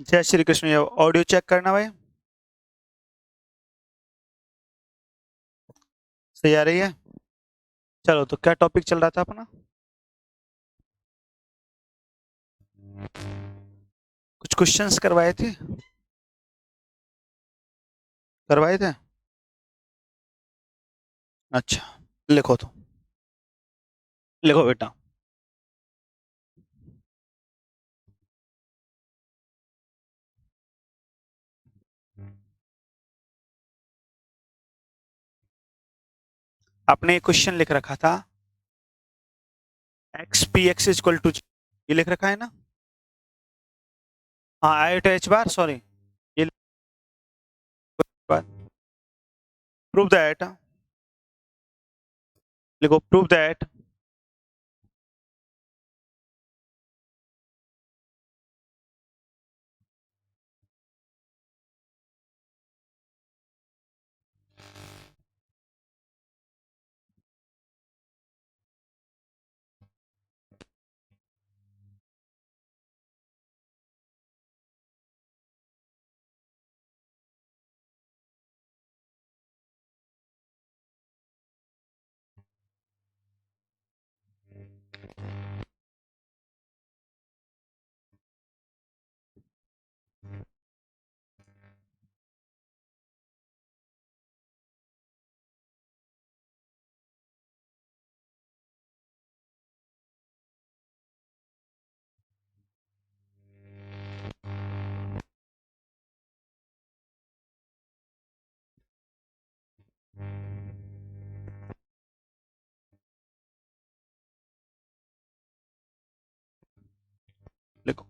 जय श्री कृष्ण। ये audio check करना भाई, सही आ रही है। चलो, तो क्या टॉपिक चल रहा था अपना? कुछ क्वेश्चंस करवाए थे, करवाए थे। अच्छा, लिखो तो, लिखो बेटा। आपने एक क्वेश्चन लिख रखा था, x p x equal to, ये लिख रखा है ना? हाँ, i two h bar, sorry, ये प्रूव दैट, लिखो प्रूव दैट लिखो।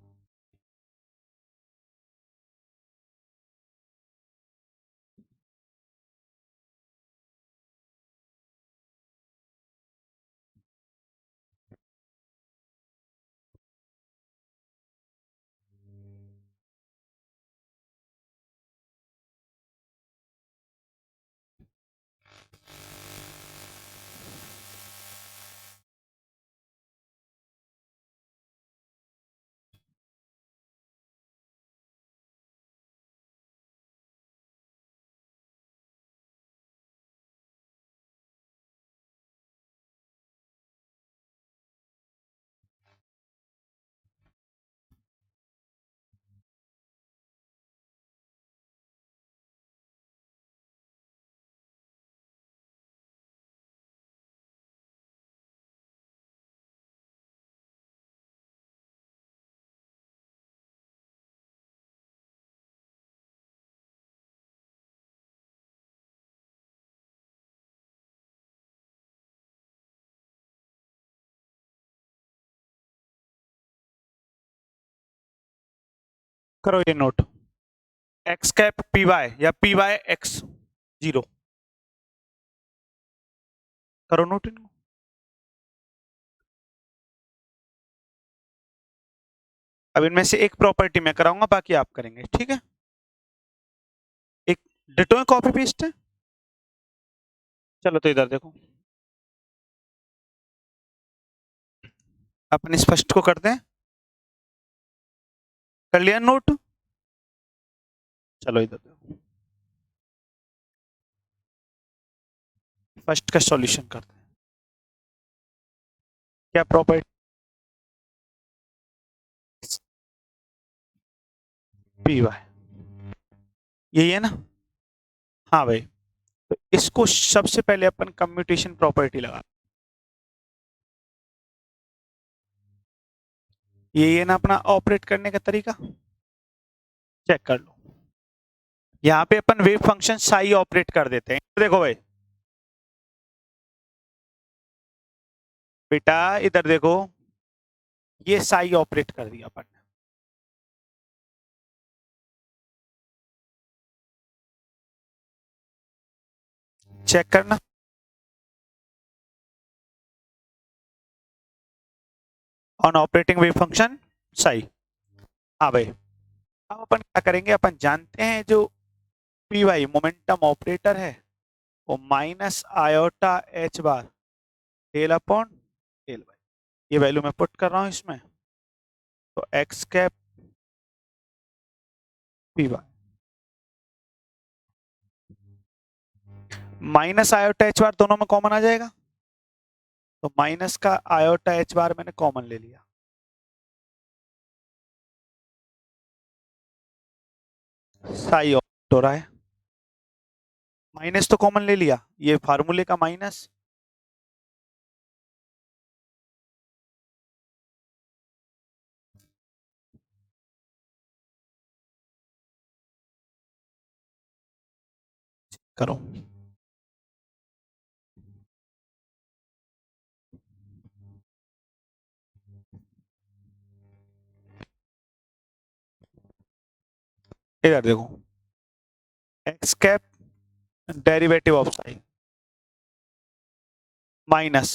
करो ये note, x cap p y या पी वाई एक्स जीरो, करो नोट इनको। अब इनमें से एक प्रॉपर्टी मैं कराऊंगा, बाकी आप करेंगे, ठीक है? एक डिटो है, कॉपी पेस्ट है। चलो तो इधर देखो, अपन स्पष्ट को कर दें, कर लिया नोट। चलो इधर देखो, फर्स्ट का सॉल्यूशन करते हैं। क्या प्रॉपर्टी? पी वाई, यही है ना? हाँ भाई, तो इसको सबसे पहले अपन कम्यूटेशन प्रॉपर्टी लगा, यही है ना अपना ऑपरेट करने का तरीका। चेक कर लो, यहाँ पे अपन वेव फंक्शन साई ऑपरेट कर देते हैं। देखो भाई बेटा, इधर देखो, ये साई ऑपरेट कर दिया अपन ने। चेक करना, on operating wave function psi. हाँ भाई, अब अपन क्या करेंगे, अपन जानते हैं जो पी वाई मोमेंटम ऑपरेटर है, वो minus iota h bar del upon del y, ये वैल्यू मैं पुट कर रहा हूँ इसमें। तो x cap p y minus iota h bar दोनों में कॉमन आ जाएगा, तो माइनस का आयोटा एच बार मैंने कॉमन ले लिया। साई ऑफ हो रहा है, माइनस तो कॉमन ले लिया, ये फार्मूले का माइनस, करो इधर देखो, x cap derivative of Sai minus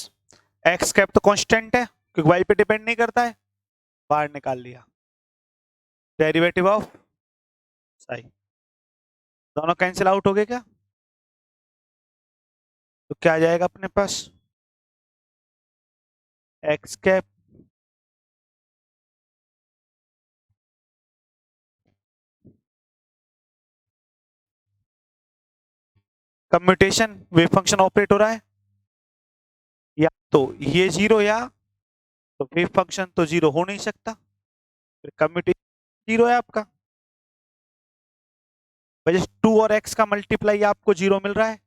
x cap तो कांस्टेंट है क्योंकि वाई पे डिपेंड नहीं करता है, बाहर निकाल लिया, डेरिवेटिव ऑफ साई, दोनों कैंसिल आउट हो गए क्या, तो क्या आ जाएगा अपने पास, x cap commutation wave function operate हो रहा है, या तो ये जीरो या तो वेव फंक्शन तो जीरो हो नहीं सकता, फिर कम्यूटेशन जीरो है आपका, वजह टू और एक्स का मल्टीप्लाई आपको जीरो मिल रहा है,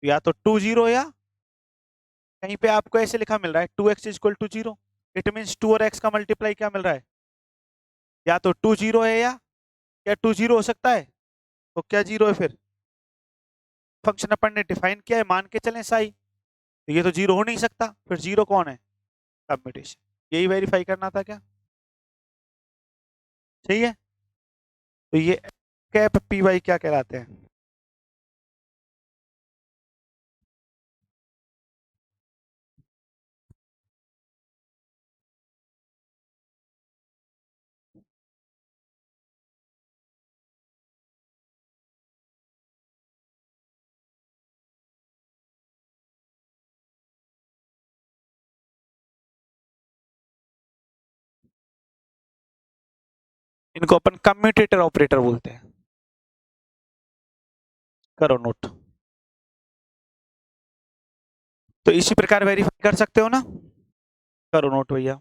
या तो टू जीरो या कहीं पे आपको ऐसे लिखा मिल रहा है two x equal to zero, it mean two और एक्स का मल्टीप्लाई क्या मिल रहा है, या तो टू जीरो है या क्या टू जीरो हो सकता है, तो क्या जीरो है फिर, फंक्शन अपन ने डिफाइन किया है मान के चलें साई, तो ये तो जीरो हो नहीं सकता, फिर जीरो कौन है, कम्यूटेशन, यही वेरीफाई करना था क्या, सही है, तो ये कैप पी वाई क्या कहलाते हैं, इनको अपन कम्यूटेटर ऑपरेटर बोलते हैं, करो नोट, तो इसी प्रकार वेरीफाई कर सकते हो ना, करो नोट भैया,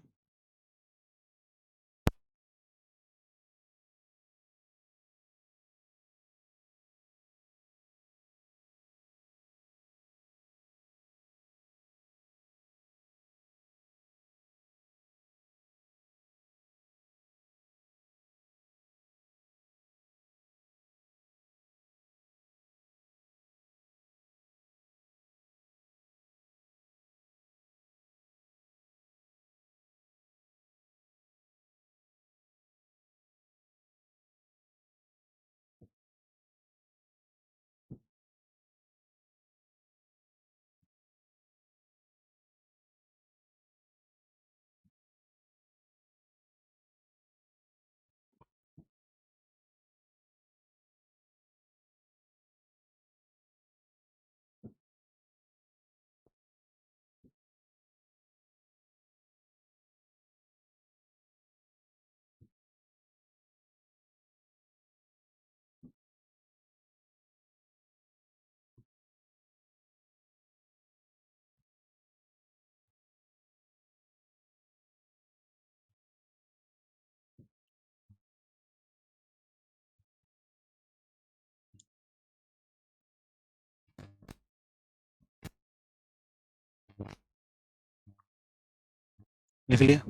लिख लिया,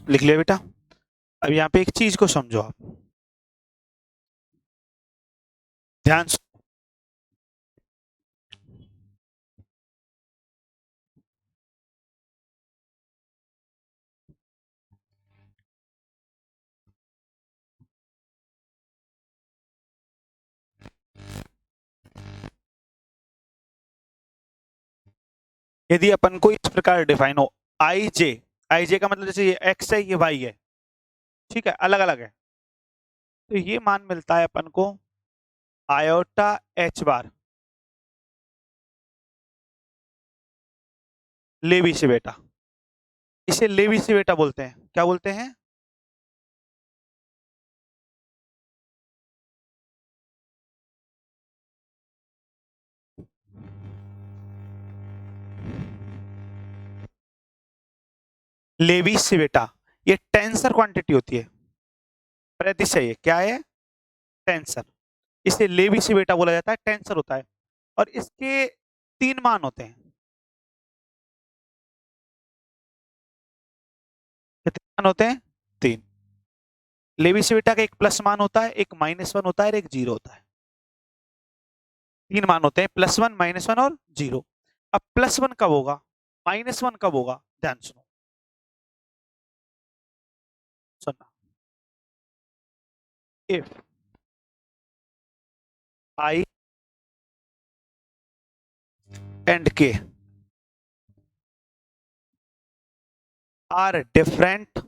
लिख लिया बेटा, अब यहाँ पे एक चीज को समझो आप, ध्यान से, यदि अपन को इस प्रकार डिफाइन हो आई जे का मतलब जैसे ये एक्स है ये वाई है, ठीक है, अलग अलग है, तो ये मान मिलता है अपन को आयोटा एच बार, लेवी बेटा, इसे लेवी बेटा बोलते हैं। क्या बोलते हैं? लेवी बेटा। ये टेंसर क्वांटिटी होती है, प्रतिशय। क्या है? टेंसर। इसे लेवी बेटा बोला जाता है, टेंसर होता है। और इसके 3 मान होते हैं। कितने मान होते हैं? 3। लेवी बेटा का एक प्लस मान होता है, एक -1 होता है और एक 0 होता है। 3 मान होते हैं, +1, -1 और 0। अब +1 कब होगा, -1 कब होगा? ध्यान सुनो, सुनना। If I and K are different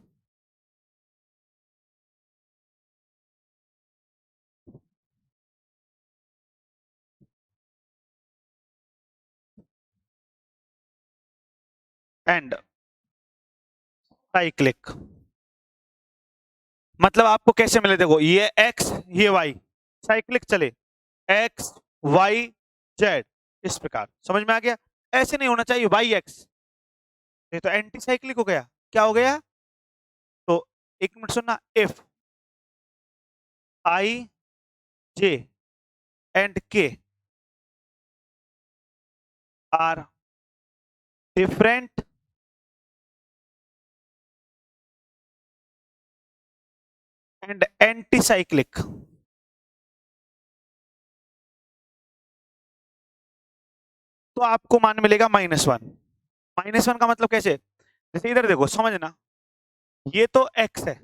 and cyclic, मतलब आपको कैसे मिले? देखो, ये x ये y, साइक्लिक चले, x y z, इस प्रकार। समझ में आ गया? ऐसे नहीं होना चाहिए y x, ये तो एंटी साइक्लिक हो गया। क्या हो गया? तो एक मिनट सुनना। If I J and K are different and anti-cyclic, तो आपको मान मिलेगा -1। -1 का मतलब कैसे? जैसे इधर देखो, समझना, ये तो x है,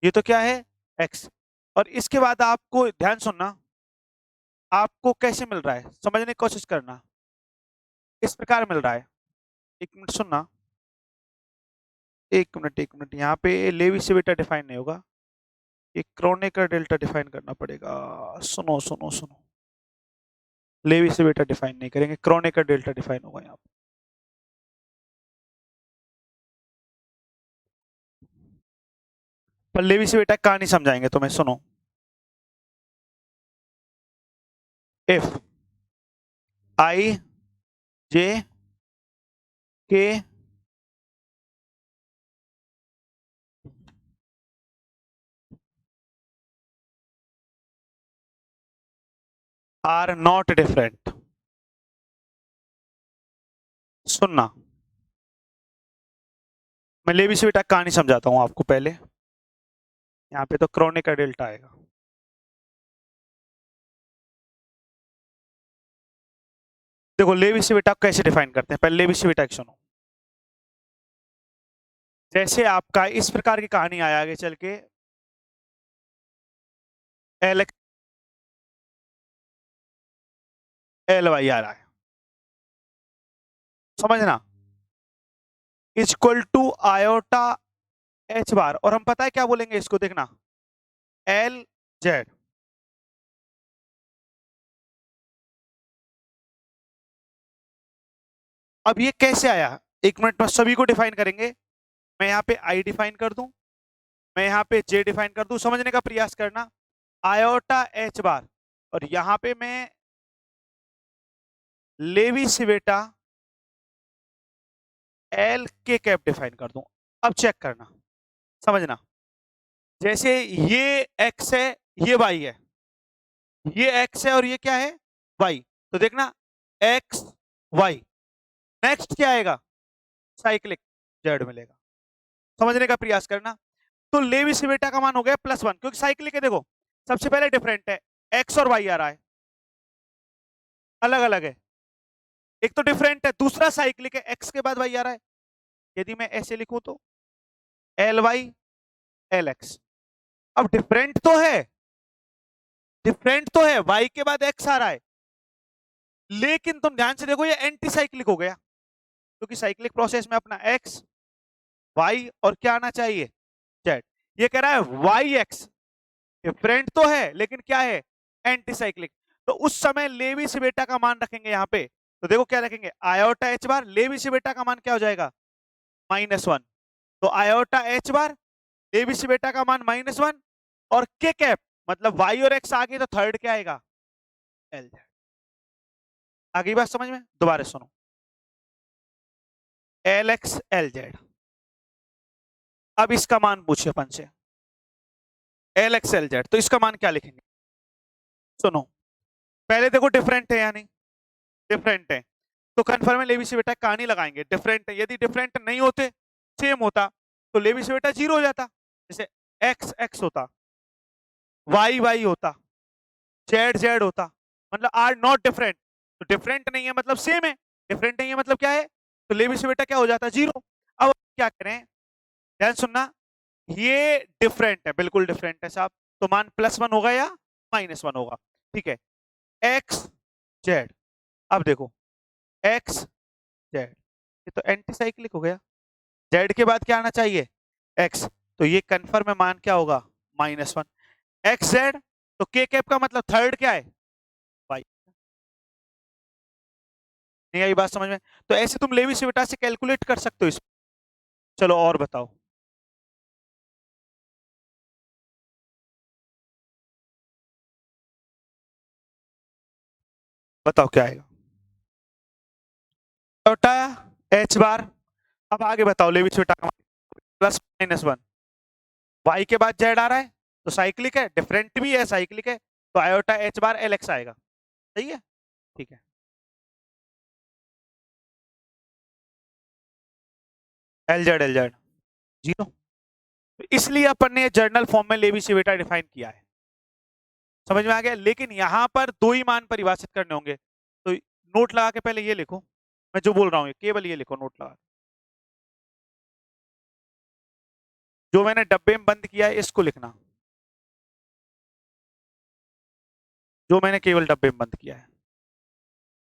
ये तो क्या है? x। और इसके बाद आपको ध्यान सुनना, आपको कैसे मिल रहा है समझने की कोशिश करना। इस प्रकार मिल रहा है। एक मिनट सुनना, एक मिनट, यहाँ पे लेवी बेटा डिफाइन नहीं होगा, एक क्रोनेकर डेल्टा डिफाइन करना पड़ेगा। सुनो सुनो सुनो, लेवी बेटा डिफाइन नहीं करेंगे, क्रोनेकर डेल्टा डिफाइन होगा यहाँ पे। पर लेवी बेटा कहानी समझाएंगे तुम्हें, सुनो। If I J K are not different, सुनना, मैं लेवी बेटा कहानी समझाता हूँ आपको पहले। यहाँ पे तो क्रोनेकर डेल्टा आएगा। देखो लेवी बेटा कैसे डिफाइन करते हैं, पहले लेवी बेटा सुनो। जैसे आपका इस प्रकार की कहानी आया आगे चल के, एल एक्स एल वाई आ रहा है, समझना, इक्वल टू आयोटा एच बार, और हम पता है क्या बोलेंगे इसको, देखना, एल जेड। अब ये कैसे आया, एक मिनट में सभी को डिफाइन करेंगे। मैं यहाँ पे आई डिफाइन कर दूं, मैं यहाँ पे जे डिफाइन कर दूं, समझने का प्रयास करना। आयोटा एच बार, और यहाँ पे मैं लेवी सिवेटा एल के कैप डिफाइन कर दूं। अब चेक करना, समझना, जैसे ये एक्स है, ये वाई है, ये एक्स है और ये क्या है? वाई। तो देखना, एक्स वाई, नेक्स्ट क्या आएगा? साइक्लिक जेड मिलेगा। समझने का प्रयास करना। तो लेवी सिवेटा का मान हो गया +1, क्योंकि साइक्लिक है। देखो, सबसे पहले डिफरेंट है, एक्स और वाई आ रहा है, अलग अलग है। एक तो डिफरेंट है, दूसरा साइक्लिक है, एक्स के बाद वाई आ रहा है। यदि मैं ऐसे लिखूं तो एल वाई एल एक्स। अब डिफरेंट तो है, डिफरेंट तो है, वाई के बाद एक्स आ रहा है, लेकिन तुम ध्यान से देखो, ये एंटी साइक्लिक हो गया, क्योंकि साइक्लिक प्रोसेस में अपना एक्स वाई और क्या आना चाहिए? जेड। ये कह रहा है वाई एक्स डिफरेंट तो है, लेकिन क्या है? Anti cyclic. तो उस समय लेवी सिवेटा का मान रखेंगे यहाँ पे तो देखो क्या लिखेंगे, आयोटा एच बार लेबी बेटा का मान क्या हो जाएगा, -1। तो आयोटा एच बार लेबी बेटा का मान -1 और के कैप मतलब वाई और एक्स आ गई तो थर्ड क्या आएगा, एल जेड। आगे बात समझ में, दोबारा सुनो, एल एक्स एल जेड। अब इसका मान पूछे अपन से, एल एक्स एल जेड, तो इसका मान क्या लिखेंगे, सुनो पहले देखो डिफरेंट है या नहीं, डिफरेंट है तो कन्फर्म है लेवी से बेटा कहानी लगाएंगे, डिफरेंट है, यदि डिफरेंट नहीं होते सेम होता तो लेवी से बेटा जीरो हो जाता, जैसे एक्स एक्स होता, वाई वाई होता, जेड जेड होता, मतलब आर नॉट डिफरेंट, तो डिफरेंट नहीं है मतलब सेम है, डिफरेंट नहीं है मतलब क्या है, तो लेवी से बेटा क्या हो जाता, जीरो। अब क्या करें, ध्यान सुनना, ये डिफरेंट है, बिल्कुल डिफरेंट है साहब, तो मान +1 होगा या -1 होगा, ठीक है, एक्स जेड। अब देखो एक्स जेड, ये तो एंटी साइक्लिक हो गया, जेड के बाद क्या आना चाहिए, एक्स, तो ये कन्फर्म है मान क्या होगा, -1 एक्स जेड, तो के कैप का मतलब थर्ड क्या है, वाई। नहीं आई बात समझ में, तो ऐसे तुम लेवी सिविटा से कैलकुलेट कर सकते हो इसको। चलो और बताओ, बताओ क्या आएगा, छोटा एच बार। अब आगे बताओ लेवी सिविटा का +-1, वाई के बाद जेड आ रहा है तो साइक्लिक है, डिफरेंट भी है साइक्लिक है, तो आयोटा एच बार एल एक्स आएगा, सही है, ठीक है, एल जेड जीरो। तो इसलिए अपन ने जर्नल फॉर्म में लेवी सिविटा डिफाइन किया है, समझ में आ गया, लेकिन यहां पर दो ही मान परिभाषित करने होंगे, तो नोट लगा के पहले ये लिखो, मैं जो बोल रहा हूँ केवल ये लिखो नोट लगा के। जो मैंने डब्बे में बंद किया है इसको लिखना, जो मैंने केवल डब्बे में बंद किया है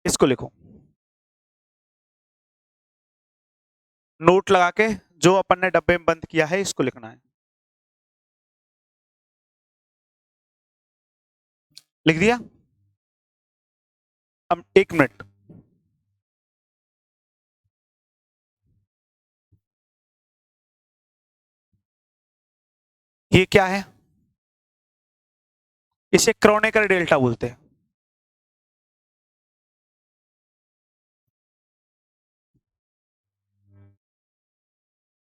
इसको लिखो, नोट लगा के जो अपन ने डब्बे में बंद किया है इसको लिखना है, लिख दिया। अब 1 मिनट, ये क्या है, इसे क्रोनेकर डेल्टा बोलते हैं,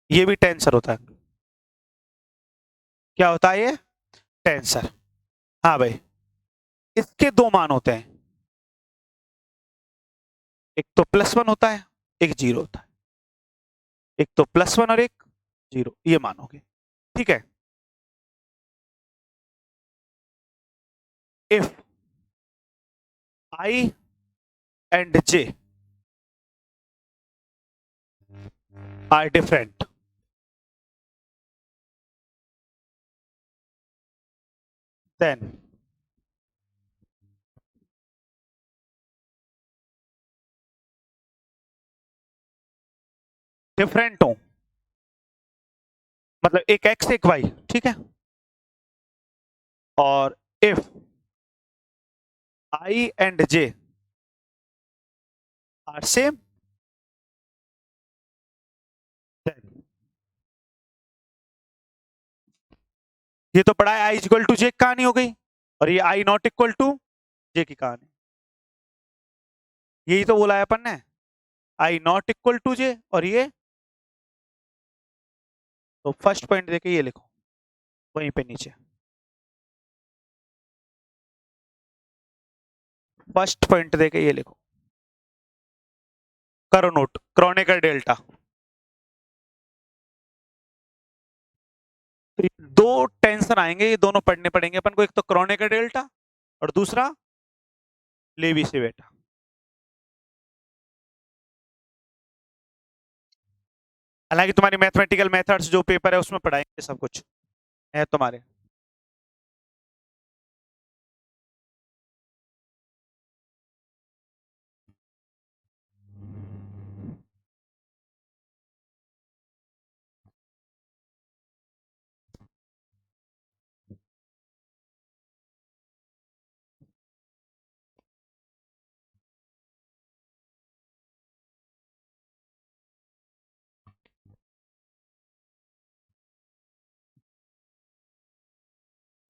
ये भी टेंसर होता है, क्या होता है ये, टेंसर। हाँ भाई, इसके दो मान होते हैं, एक तो +1 होता है, एक जीरो होता है, एक तो +1 और एक जीरो, ये मानोगे, ठीक है, if i and j are different, then different हो, मतलब एक एक्स एक वाई, ठीक है, और if i and j are same, then, ये तो पढ़ा है आई इक्वल टू जे कहानी हो गई, और ये आई नॉट इक्वल टू जे की कहानी, यही तो बोला है अपन ने, आई नॉट इक्वल टू जे, और ये, तो फर्स्ट पॉइंट देके ये लिखो वहीं पे नीचे, फर्स्ट पॉइंट देके ये लिखो, करो नोट, क्रोनेकर डेल्टा। तो ये दो टेंशन आएंगे, ये दोनों पढ़ने पड़ेंगे अपन को, एक तो क्रोनेकर डेल्टा और दूसरा लेवी से बेटा। हालांकि तुम्हारी मैथमेटिकल मेथड्स जो पेपर है उसमें पढ़ाएंगे सब कुछ है तुम्हारे।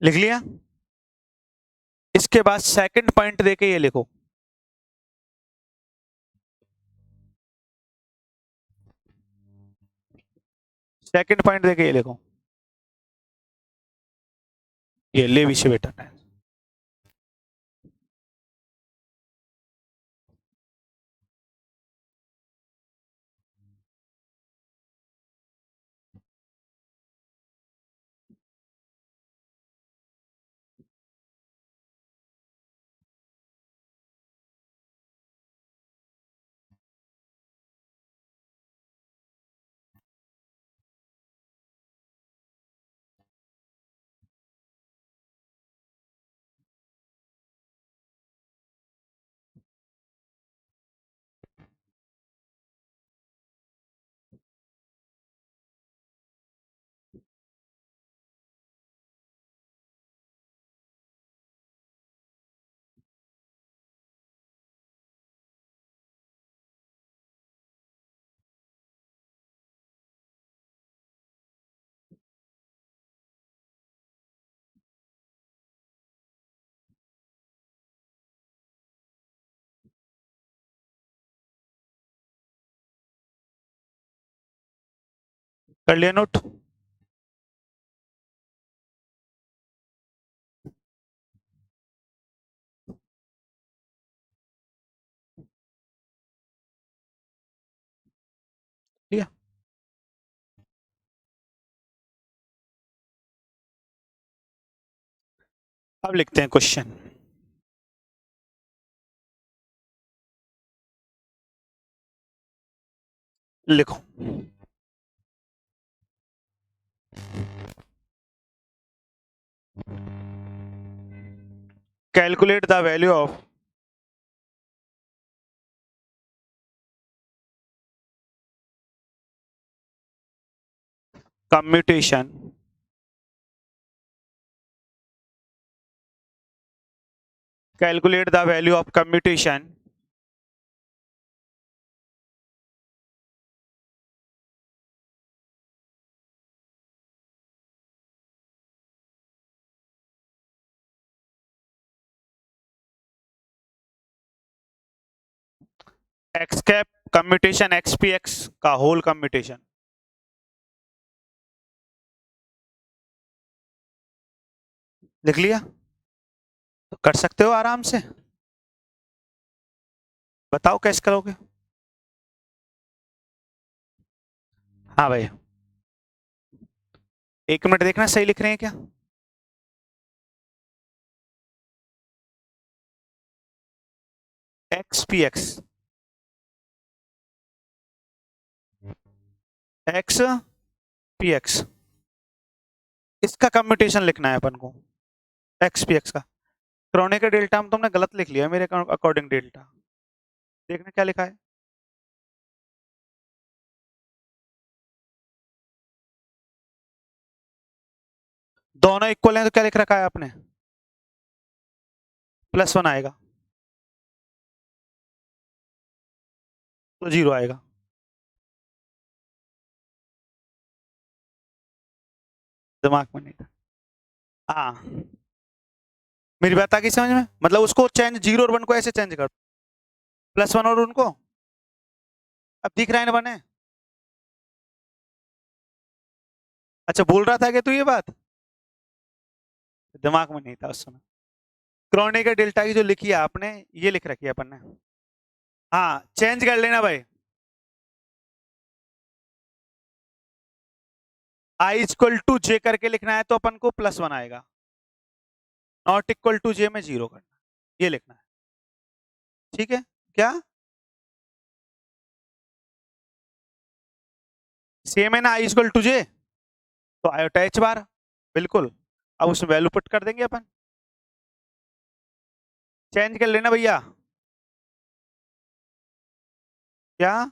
लिख लिया। इसके बाद सेकंड पॉइंट देके ये लिखो, सेकंड पॉइंट देके ये लिखो, ये लेवी से बेटा है। कर लिया नोट? लिया। अब लिखते हैं क्वेश्चन। लिखो, calculate the value of commutation calculate the value of commutation x cap commutation x p x का होल कम्यूटेशन। लिख लिया? तो कर सकते हो आराम से, बताओ कैसे करोगे। हाँ भाई, एक मिनट देखना सही लिख रहे हैं क्या। X p x, x p x, इसका कम्यूटेशन लिखना है अपन को, एक्स पी एक्स का। क्रोनिकल डेल्टा में तुमने गलत लिख लिया मेरे अकॉर्डिंग डेल्टा। देखना क्या लिखा है, दोनों इक्वल हैं तो क्या लिख रखा है आपने, +1 आएगा तो 0 आएगा। दिमाग में नहीं था। हाँ, मेरी बात आ गई समझ में, मतलब उसको चेंज 0 और 1 को ऐसे चेंज कर, +1 और उनको, अब दिख रहा है ना बने। अच्छा, बोल रहा था कि तू ये बात, दिमाग में नहीं था उस समय। क्रोनिकल डेल्टा की जो लिखी है आपने, ये लिख रखी है अपन ने। हाँ, चेंज कर लेना भाई, I = J करके लिखना है तो अपन को +1 आएगा, ≠J में 0 करना, ये लिखना है। ठीक है क्या, सेम है ना I = J, तो आयोटा H बार, बिल्कुल। अब उसमें वैल्यू पुट कर देंगे अपन, चेंज कर लेना भैया। क्या,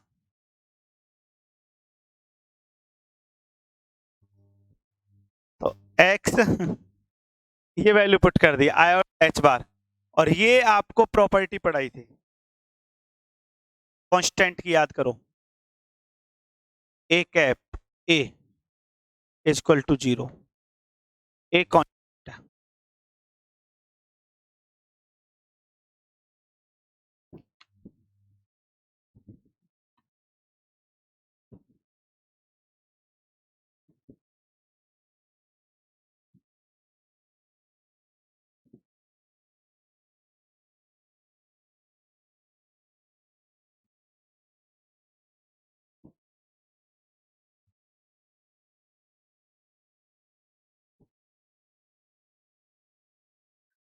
तो X ये वैल्यू पुट कर दी आयोटा H बार, और ये आपको प्रॉपर्टी पढ़ाई थी कांस्टेंट की, याद करो, A cap A = 0, A constant.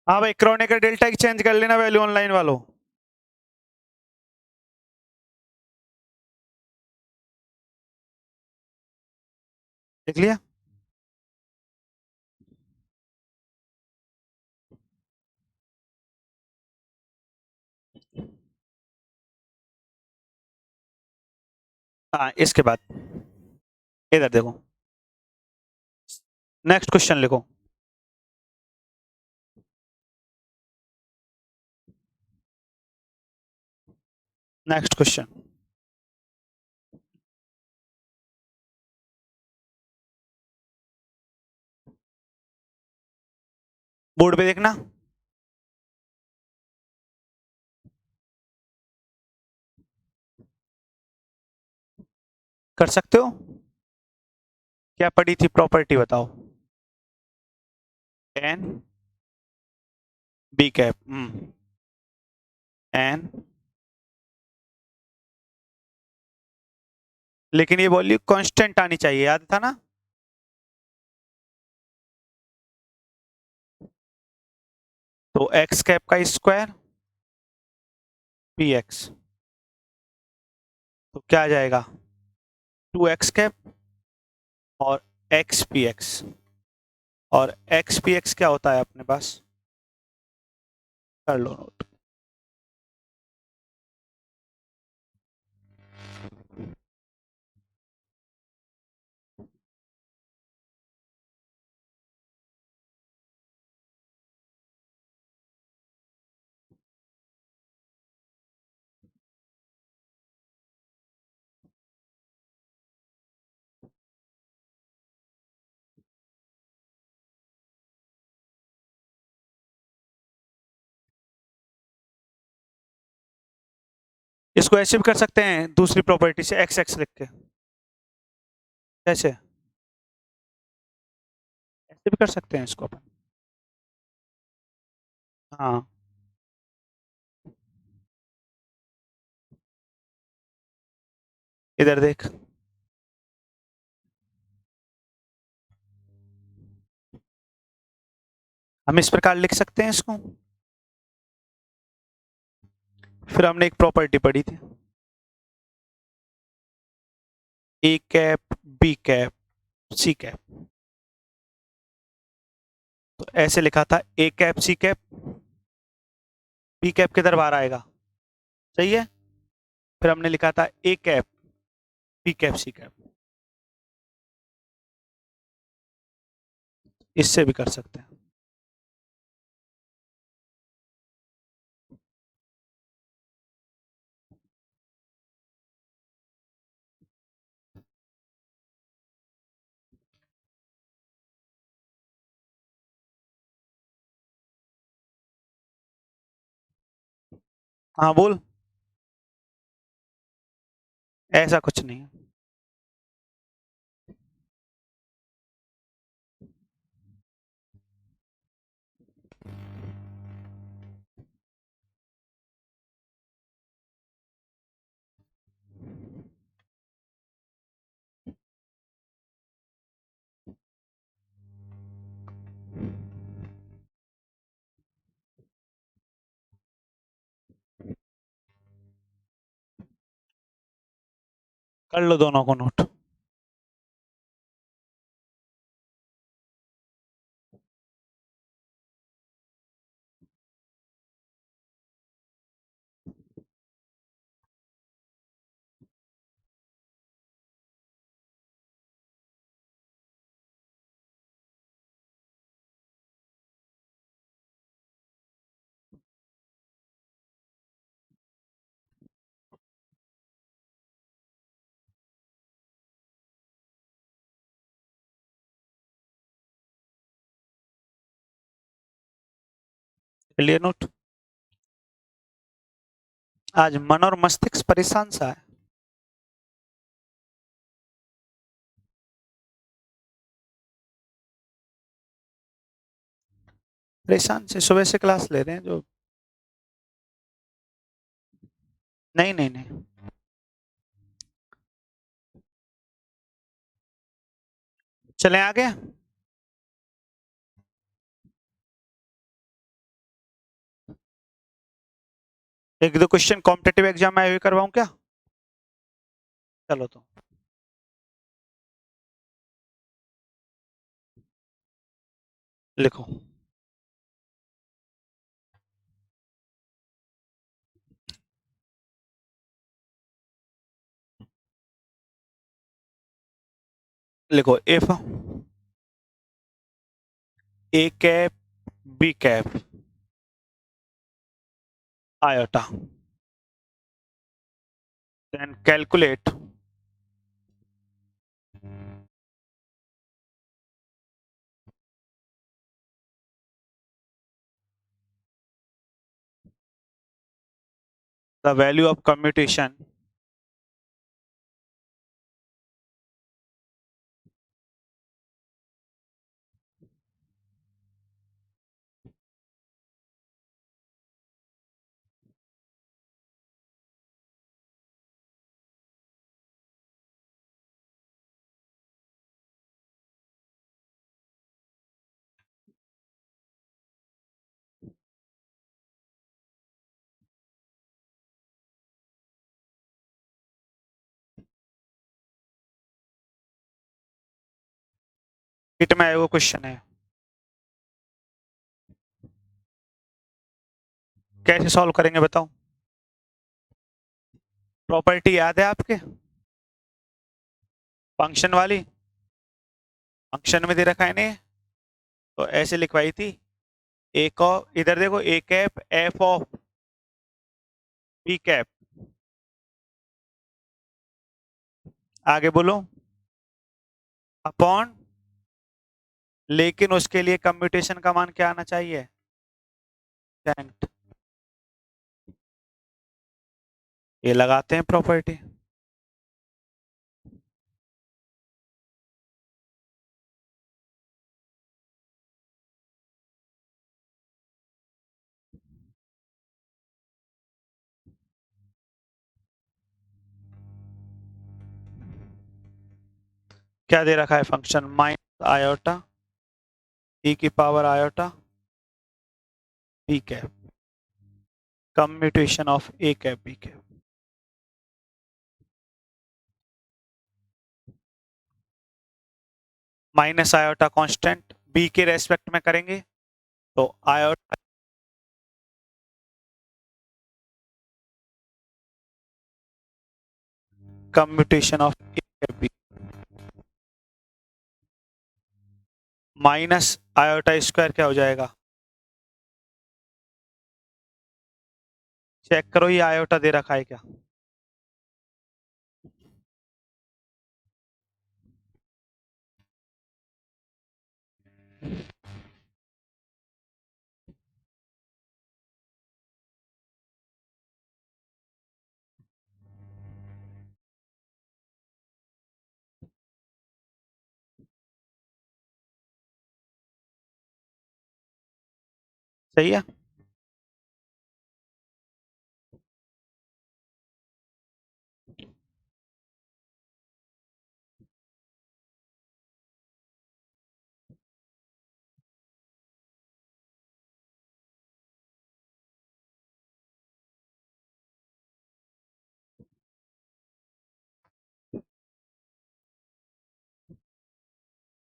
हाँ भाई, क्रोनिक का डेल्टा एक्सचेंज कर लेना वैल्यू ऑनलाइन वालों। देख लिया। हाँ, इसके बाद इधर देखो, नेक्स्ट क्वेश्चन लिखो। नेक्स्ट क्वेश्चन, बोर्ड पे देखना। कर सकते हो। क्या पड़ी थी प्रॉपर्टी बताओ। एन बी कैप, एन, लेकिन ये वैल्यू कांस्टेंट आनी चाहिए, याद था ना। तो एक्स कैप का स्क्वायर पी एक्स, तो क्या आ जाएगा 2x कैप और एक्स पी एक्स। और एक्स पी एक्स क्या होता है अपने पास, कर लो नोट। इसको ऐसे भी कर सकते हैं दूसरी प्रॉपर्टी से, एक्स एक्स लिख के। कैसे, ऐसे भी कर सकते हैं इसको अपन। हाँ, इधर देख। हम इस प्रकार लिख सकते हैं इसको। फिर हमने एक प्रॉपर्टी पढ़ी थी, A cap B cap C cap. तो ऐसे लिखा था A cap C cap, B cap किधर बाहर आएगा, सही है। फिर हमने लिखा था A cap B cap C cap, इससे भी कर सकते हैं। हाँ बोल। ऐसा कुछ नहीं है। कर लो दोनों को नोट। Clear note. आज मन और मस्तिष्क परेशान सा है। परेशान से सुबह से क्लास ले रहे हैं जो। नहीं नहीं नहीं, चले आगे। एक दो क्वेश्चन कॉम्पिटेटिव एग्जाम में आए हुए करवाऊं क्या? चलो तो लिखो। लिखो if A cap B cap iota then calculate the value of commutation किट में आया हुआ क्वेश्चन है। कैसे सॉल्व करेंगे बताओ? प्रॉपर्टी याद है आपके? फंक्शन वाली, फंक्शन में दे रखा है ने, तो ऐसे लिखवाई थी। एक और इधर देखो, A cap F of B cap, आगे बोलो अपॉन, लेकिन उसके लिए कम्यूटेशन का मान क्या आना चाहिए? टेंट। ये लगाते हैं प्रॉपर्टी। क्या दे रखा है फंक्शन? माइनस आयोटा ई की power iota B cap, commutation of A cap B cap. Minus iota constant, B के रेस्पेक्ट में करेंगे तो iota commutation of A cap B minus iota square क्या हो जाएगा? चेक करो ये आयोटा दे रखा है क्या? सही है।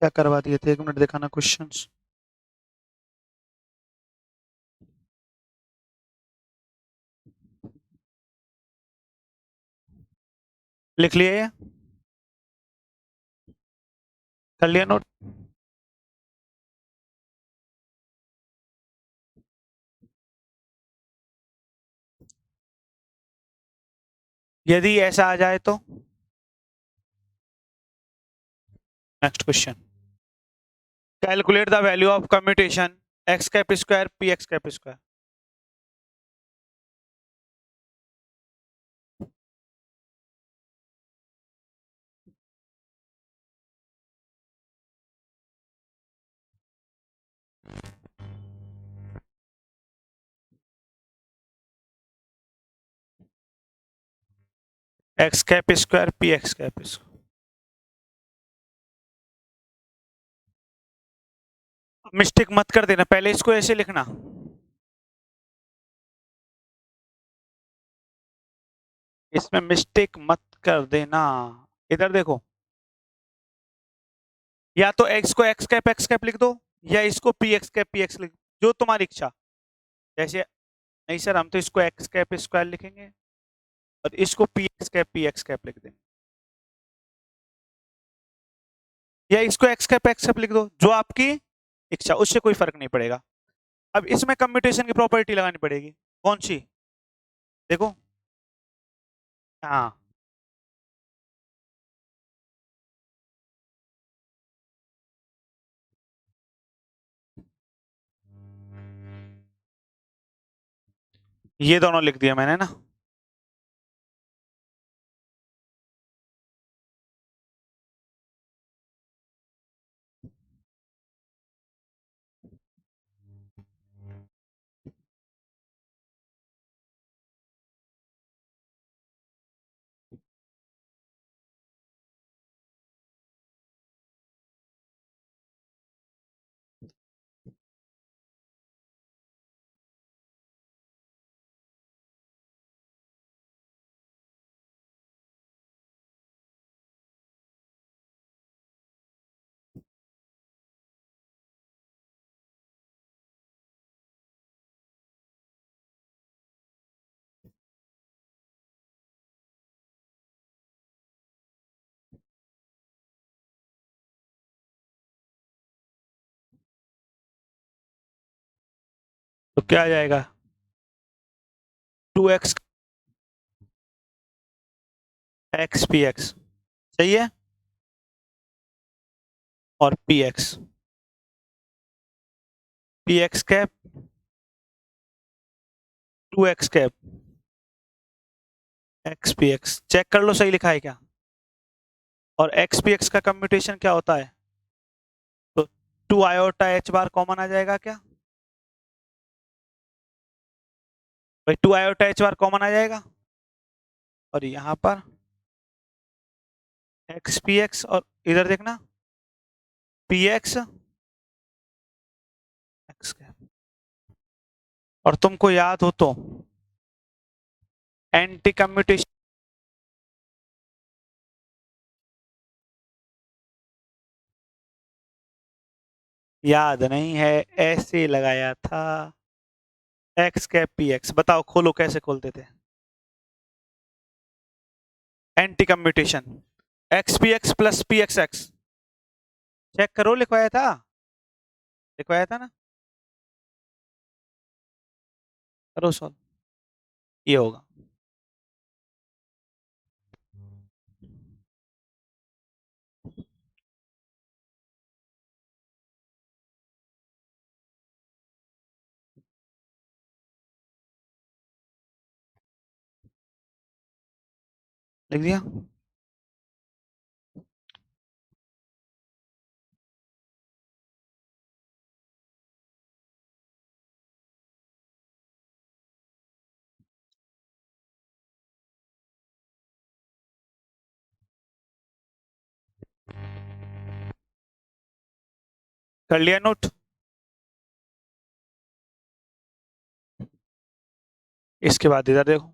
क्या करवा दिए थे? एक मिनट दिखाना क्वेश्चंस। लिख लिए ये? कर लिया नोट? यदि ऐसा आ जाए तो next question, calculate the value of commutation x cap square P x cap square. X cap square P x cap square. Mistake मत कर देना, पहले इसको ऐसे लिखना। इसमें मिस्टेक मत कर देना। इधर देखो, या तो x को एक्स कैप लिख दो, या इसको पी एक्स लिख, जो तुम्हारी इच्छा। जैसे नहीं सर, हम तो इसको एक्स कैप स्क्वायर लिखेंगे और इसको पी एक्स कैप लिख देंगे, या इसको एक्स कैप लिख दो, जो आपकी इच्छा, उससे कोई फर्क नहीं पड़ेगा। अब इसमें कम्यूटेशन की प्रॉपर्टी लगानी पड़ेगी। कौन सी? देखो, हाँ, ये दोनों लिख दिया मैंने ना। तो क्या आ जाएगा? 2x एक्स पी एक्स, सही है, और p x cap 2x cap x p x, check कर लो सही लिखा है क्या। और एक्स पी एक्स का कम्यूटेशन क्या होता है? तो 2 आयोटा h बार कॉमन आ जाएगा क्या? भाई 2 आयोटा h बार कॉमन आ जाएगा, और यहाँ पर एक्स पी एक्स, और इधर देखना पी एक्स एक्स कैप। और तुमको याद हो तो एंटी कम्यूटेशन, याद नहीं है, ऐसे लगाया था, एक्स कैप पी एक्स। बताओ खोलो कैसे खोलते थे? Anti commutation, x p x plus p x x, check करो, लिखवाया था, लिखवाया था ना, करो सॉल्व, ये होगा। लिख दिया? कर लिया नोट? इसके बाद इधर देखो,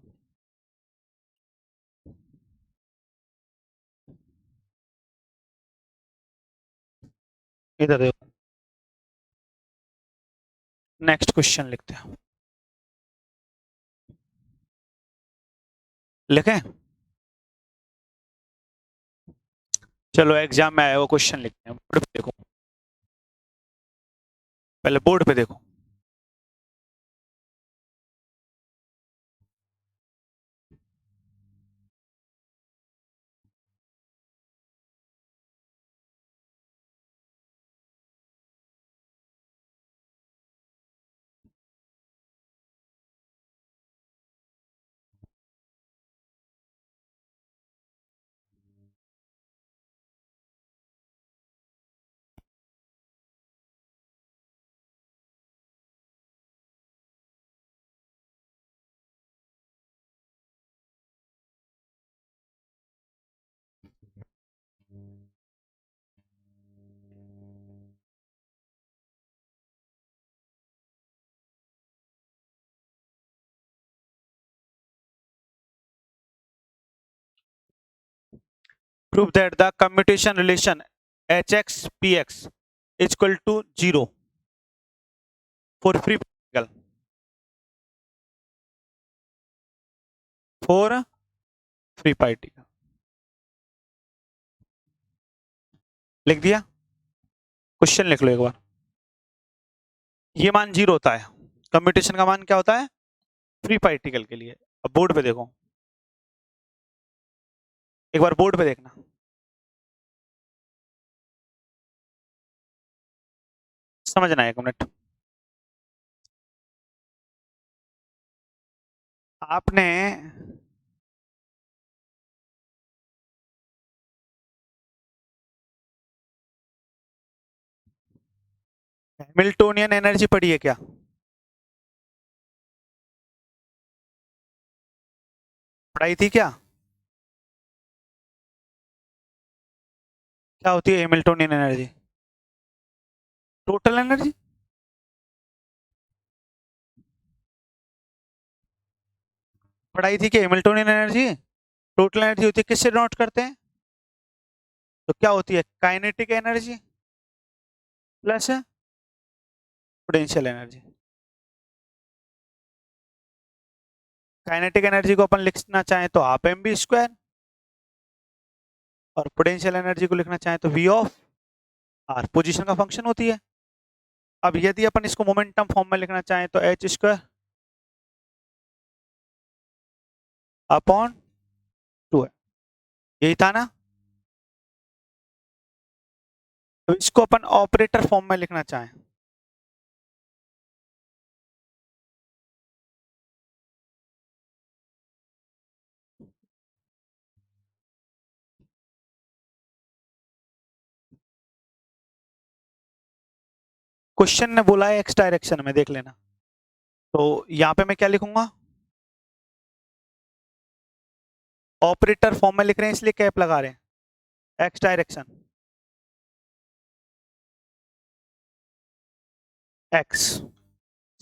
इधर देखो, नेक्स्ट क्वेश्चन लिखते हैं। लिखें? चलो एग्जाम में आया वो क्वेश्चन लिखते हैं, बोर्ड पे देखो, पहले बोर्ड पे देखो। prove that the commutation relation hx px is equal to 0 for free particle. For free particle लिख दिया, क्वेश्चन लिख लो एक बार। ये मान 0 होता है, कम्यूटेशन का मान क्या होता है फ्री पार्टिकल के लिए। अब बोर्ड पे देखो, एक बार बोर्ड पे देखना। समझना है, एक मिनट। आपने हैमिल्टोनियन एनर्जी पढ़ी है क्या? पढ़ाई थी क्या? क्या होती है हैमिल्टोनियन एनर्जी? Total energy. पढ़ाई थी कि हैमिल्टोनियन एनर्जी टोटल एनर्जी होती है, किससे नोट करते हैं? तो क्या होती है kinetic energy plus potential energy. Kinetic energy को अपन लिखना चाहें तो हाफ एम बी स्क्वायर, और पोटेंशियल एनर्जी को लिखना चाहें तो वी ऑफ आर, पोजीशन का फंक्शन होती है। अब यदि अपन इसको मोमेंटम फॉर्म में लिखना चाहें तो एच स्क्वायर अपॉन 2 है, यही था ना? तो इसको अपन ऑपरेटर फॉर्म में लिखना चाहें क्वेश्चन ने बोला है एक्स डायरेक्शन में, देख लेना। तो यहाँ पे मैं क्या लिखूंगा, ऑपरेटर फॉर्म में लिख रहे हैं इसलिए कैप लगा रहे हैं, एक्स डायरेक्शन एक्स,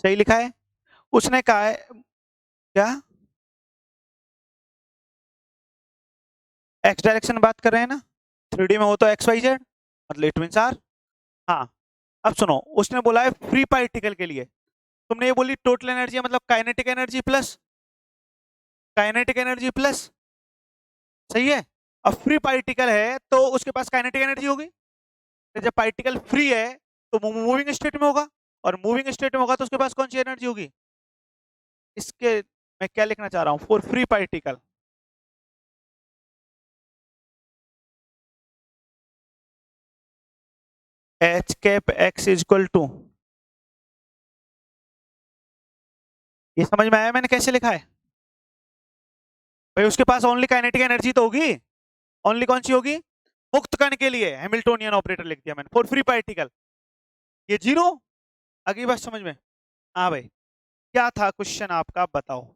सही लिखा है। उसने कहा है क्या, एक्स डायरेक्शन में बात कर रहे हैं ना, 3D में हो तो एक्स वाई जेड, मतलब इट मीन्स आर। हाँ, अब सुनो, उसने बोला है फ्री पार्टिकल के लिए, तुमने ये बोली टोटल एनर्जी मतलब काइनेटिक एनर्जी प्लस, सही है। अब फ्री पार्टिकल है तो उसके पास काइनेटिक एनर्जी होगी, तो जब पार्टिकल फ्री है तो मूविंग स्टेट में होगा, और मूविंग स्टेट में होगा तो उसके पास कौन सी एनर्जी होगी? इसके मैं क्या लिखना चाह रहा हूं, for free particle H cap x is equal to, ये समझ में आया मैंने कैसे लिखा है? भाई उसके पास ओनली काइनेटिक एनर्जी तो होगी, ओनली कौन सी होगी? मुक्त कण के लिए हैमिल्टोनियन ऑपरेटर लिख दिया मैंने, फॉर फ्री पार्टिकल ये 0। अगली बात समझ में? हाँ भाई, क्या था क्वेश्चन आपका, बताओ।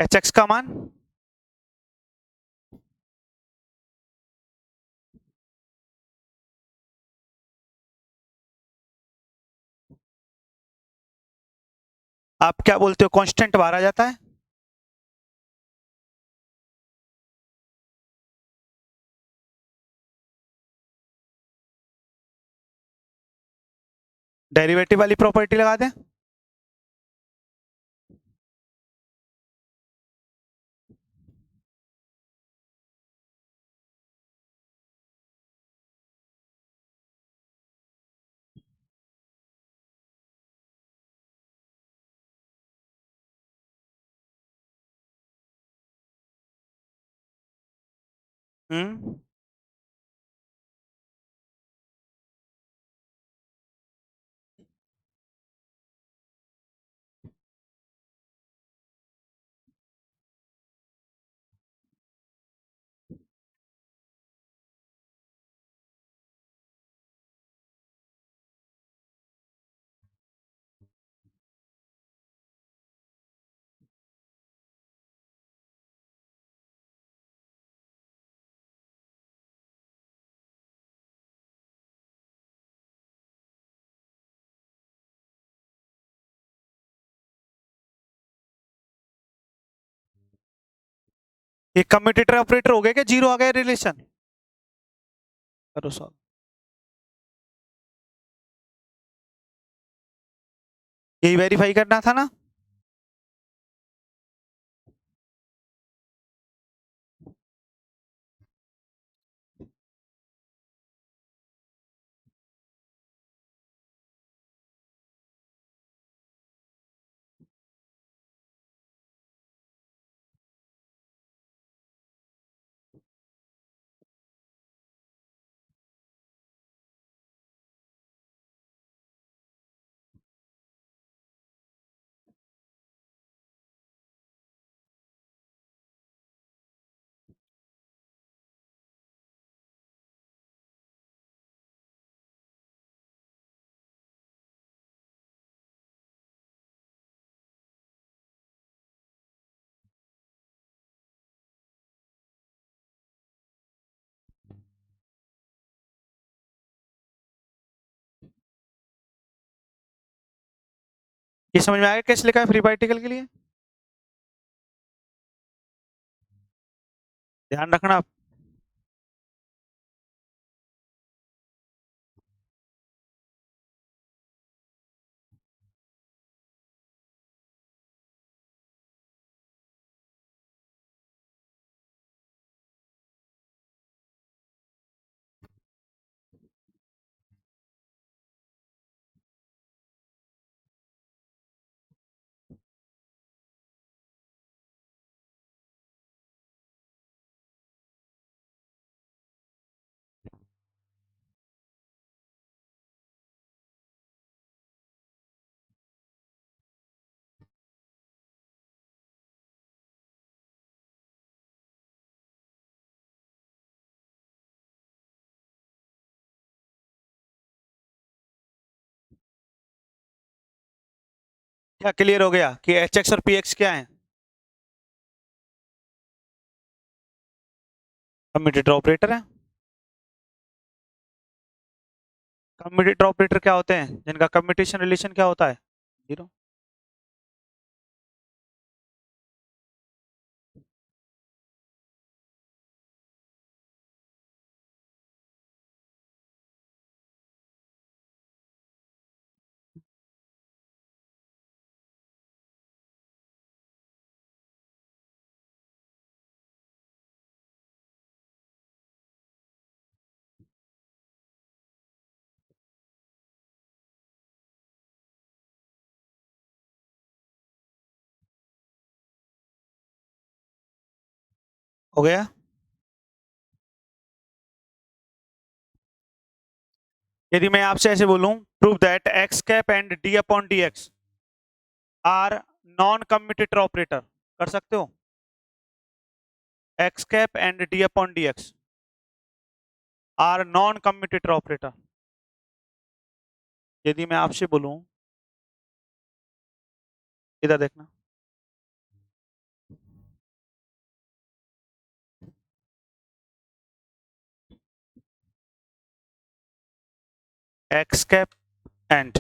एच एक्स का मान आप क्या बोलते हो, कांस्टेंट बाहर आ जाता है? डेरिवेटिव वाली प्रॉपर्टी लगा दें? हम्म, ये कम्यूटेटर ऑपरेटर हो गया क्या, जीरो आ गया रिलेशन? करो सॉल्व। यही वेरीफाई करना था ना। ये समझ में आया कैसे लिखा है फ्री पार्टिकल के लिए? ध्यान रखना आप। क्या क्लियर हो गया कि एच एक्स और पी एक्स क्या है? कम्यूटेटर ऑपरेटर है। कम्यूटेटर ऑपरेटर क्या होते हैं जिनका कम्यूटेशन रिलेशन क्या होता है? जीरो। हो गया। यदि मैं आपसे ऐसे बोलूं, prove that x cap and d upon d x are non commutator operator, कर सकते हो? X cap and d upon d x are non commutator operator. यदि मैं आपसे बोलूं, इधर देखना, एक्स कैप एंड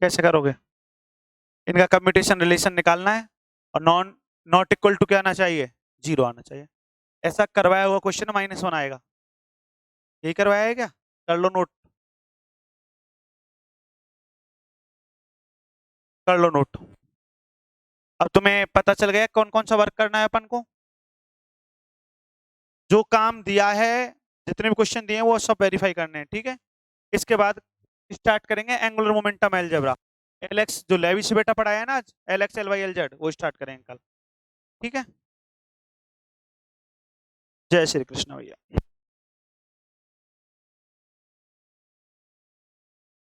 कैसे करोगे? इनका कम्यूटेशन रिलेशन निकालना है और नॉन नॉट इक्वल टू क्या आना चाहिए? जीरो आना चाहिए। ऐसा करवाया हुआ क्वेश्चन -1 आएगा। यही करवाया है क्या? कर लो नोट, कर लो नोट। अब तुम्हें पता चल गया कौन कौन सा वर्क करना है अपन को। जो काम दिया है, जितने भी क्वेश्चन दिए हैं वो सब वेरीफाई करने हैं, ठीक है। इसके बाद स्टार्ट करेंगे एंगुलर मोमेंटम अलजेब्रा। एलएक्स जो लेविस बेटा पढ़ाया है ना आज, L x L y L z, वो स्टार्ट करेंगे कल, ठीक है। जय श्री कृष्ण भैया।